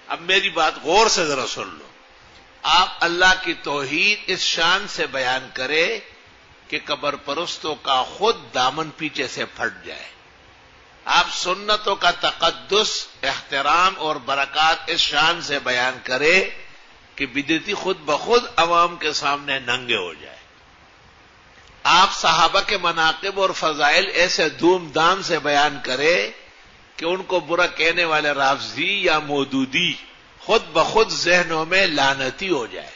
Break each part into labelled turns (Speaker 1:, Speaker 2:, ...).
Speaker 1: اب میری بات غور سے ذرا سن لو. آپ اللہ کی توحید اس شان سے بیان کرے کہ قبر پرستوں کا خود دامن پیچھے سے پھٹ جائے. آپ سنتوں کا تقدس، احترام اور برکات اس شان سے بیان کرے کہ بدعتی خود بخود عوام کے سامنے ننگے ہو جائے. آپ صحابہ کے مناقب اور فضائل ایسے دھوم دھام سے بیان کرے کہ ان کو برا کہنے والے رافضی یا مودودی خود بخود ذہنوں میں لعنتی ہو جائے.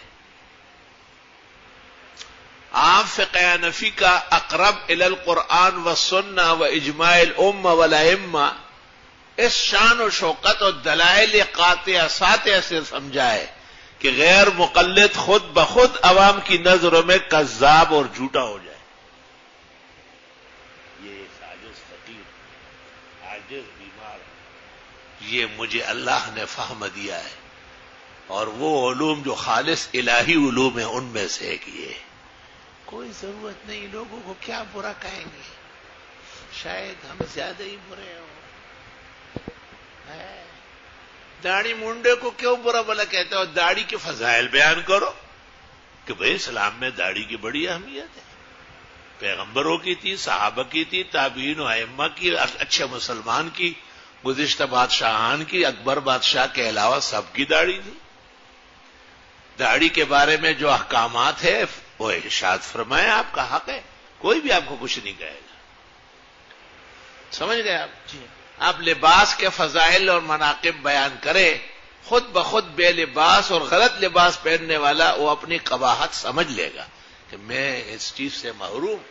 Speaker 1: آپ فقہ حنفی کا اقرب الی القرآن والسنہ و اجماع الامہ والائمہ اس شان و شوکت اور دلائل قاطعہ ساطعہ سے سمجھائے کہ غیر مقلد خود بخود عوام کی نظروں میں کذاب اور جھوٹا ہو جائے. یہ عاجز فقیر، عاجز بیمار، یہ مجھے اللہ نے فہم دیا ہے، اور وہ علوم جو خالص الہی علوم ہیں ان میں سے ایک یہ. کوئی ضرورت نہیں، لوگوں کو کیا برا کہیں گے، شاید ہم زیادہ ہی برے ہوں. داڑھی منڈے کو کیوں برا بلا کہتے ہو؟ داڑھی کے فضائل بیان کرو کہ بھئی اسلام میں داڑھی کی بڑی اہمیت ہے، پیغمبروں کی تھی، صحابہ کی تھی، تابعین و ائمہ کی، اچھے مسلمان کی، گزشتہ بادشاہان کی، اکبر بادشاہ کے علاوہ سب کی داڑھی تھی. داڑھی کے بارے میں جو احکامات ہے وہ ارشاد فرمائے، آپ کا حق ہے، کوئی بھی آپ کو کچھ نہیں کہے گا. سمجھ گئے آپ؟ جی. آپ لباس کے فضائل اور مناقب بیان کرے، خود بخود بے لباس اور غلط لباس پہننے والا وہ اپنی قباحت سمجھ لے گا کہ میں اس چیز سے محروم.